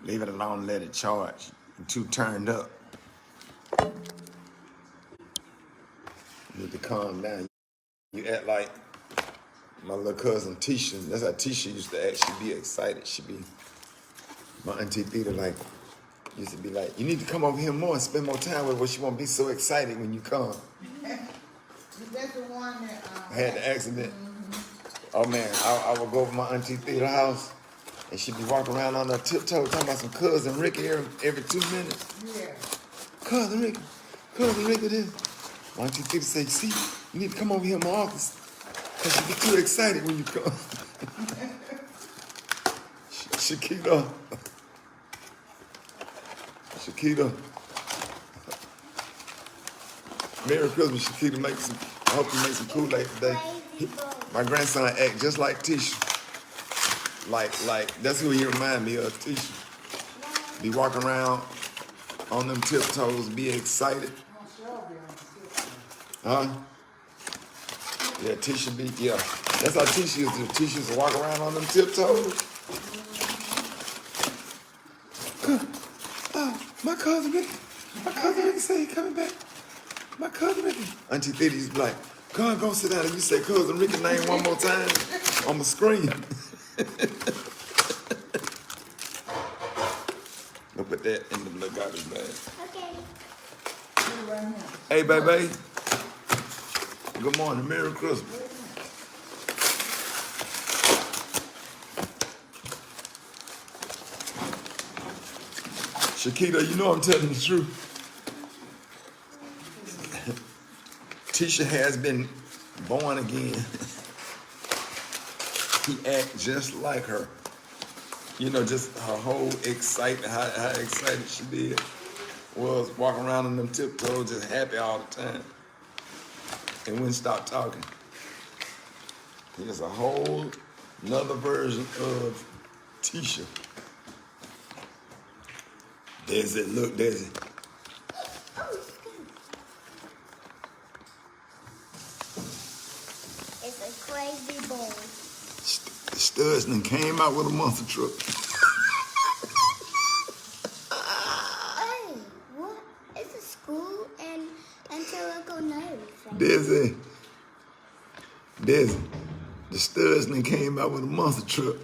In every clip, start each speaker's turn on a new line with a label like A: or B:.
A: Leave it alone, let it charge. You're too turned up. You need to calm down. You act like my little cousin Tisha. That's how Tisha used to act. She'd be excited. She'd be, my auntie Theta like, used to be like, you need to come over here more and spend more time with her. She won't be so excited when you come.
B: Is that the one that
A: I had the accident. Oh man, I would go over my auntie Theta's house and she'd be walking around on her tiptoe talking about some cousin Rickey every 2 minutes.
B: Yeah.
A: Cousin Rickey this. My auntie Theta say, see, you need to come over here in my office because you get too excited when you come. Shakita. Merry Christmas, Shakita. I hope you make some Kool-Aid today. My grandson act just like Tisha. Like, that's who he remind me of, Tisha. Be walking around on them tiptoes, be excited. Huh? Yeah, Tisha be, yeah. That's how Tisha used to do. Tisha used to walk around on them tiptoes. My cousin Rickey say he coming back. My cousin Rickey. Auntie Theta used to be like, go sit down and you say cousin Rickey's name one more time on the screen. Go put that in the little garbage bag.
C: Okay.
A: Hey, baby. Good morning. Merry Christmas. Shakita, you know I'm telling the truth. Tisha has been born again. He act just like her. You know, just her whole excitement, how excited she did was walking around on them tiptoes, just happy all the time. And wouldn't stop talking. Here's a whole another version of Tisha. There's it, look, there's it.
C: It's a crazy bowl.
A: Studs and came out with a monster truck.
C: Hey, what? It's a school and until Uncle knows.
A: There's the studs and came out with a monster truck.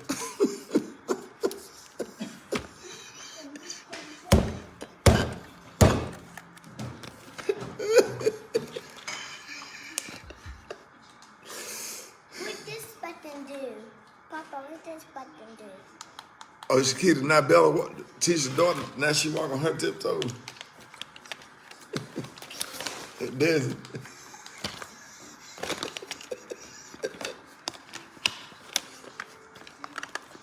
C: Papa, what does button do?
A: Oh, Shakita, now Bella, Tisha's daughter, now she walk on her tiptoes. There's it.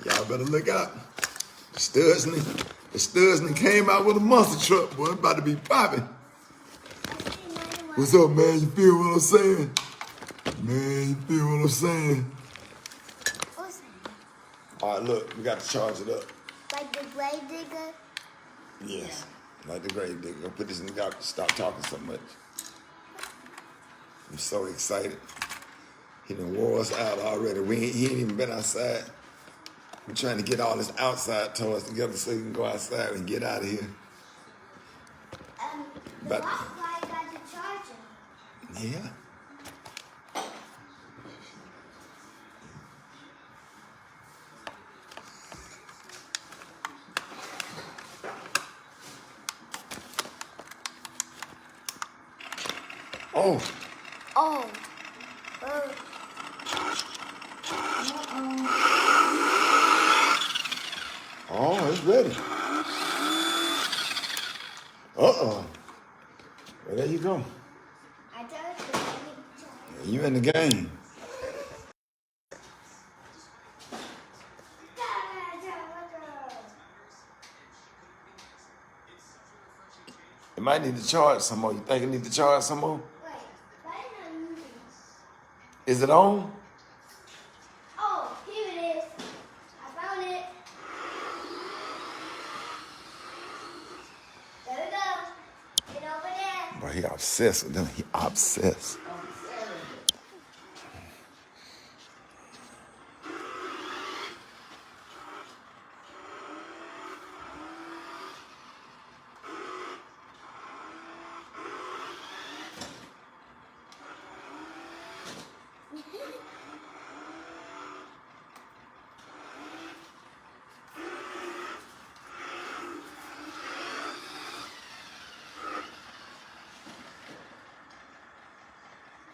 A: Y'all better look out. The studs came out with a monster truck, boy. About to be popping. What's up, man? You feel what I'm saying? Man, you feel what I'm saying?
C: What's that?
A: All right, look, we got to charge it up.
C: Like the grave digger?
A: Yes, like the grave digger. Gonna put this in the garbage. Stop talking so much. I'm so excited. He done wore us out already. He ain't even been outside. We're trying to get all this outside toys together so he can go outside and get out of here.
C: The Wi-Fi got the charger.
A: Yeah. Oh.
C: Oh.
A: Oh, it's ready. Uh-oh. Well, there you go.
C: I told you.
A: You in the game. It might need to charge some more. You think it need to charge some more?
C: Wait, why am I moving?
A: Is it on?
C: Oh, here it is. I found it. There we go. Get over there.
A: Boy, he obsessed with them. He obsessed.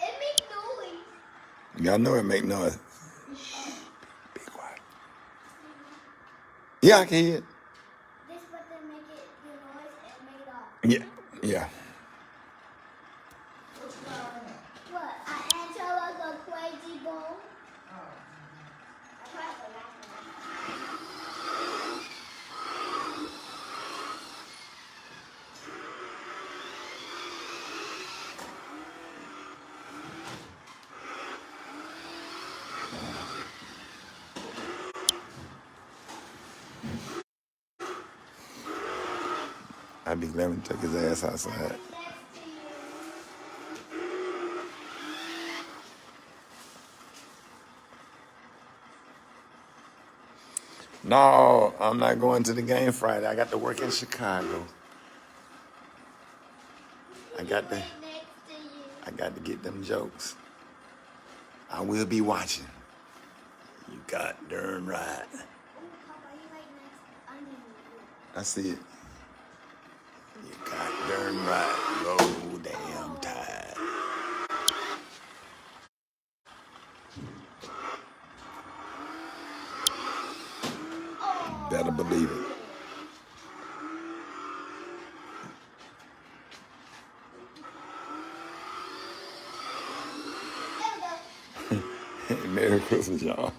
C: It makes noise.
A: Y'all know it make noise. Be quiet. Yeah, I can hear it.
C: This button make it do noise and make it off.
A: Yeah, yeah.
C: What? I answer like a crazy bone. I tried to laugh at it.
A: I'd be glad when he took his ass outside.
C: Next to you.
A: No, I'm not going to the game Friday. I got to work in Chicago. I got to
C: Next to you.
A: I got to get them jokes. I will be watching. You got darn right.
C: Oh, Papa, you right next under you.
A: I see it. You got darn right. Roll damn tide.
C: Oh.
A: Better believe it.
C: There we go.
A: Merry Christmas, y'all.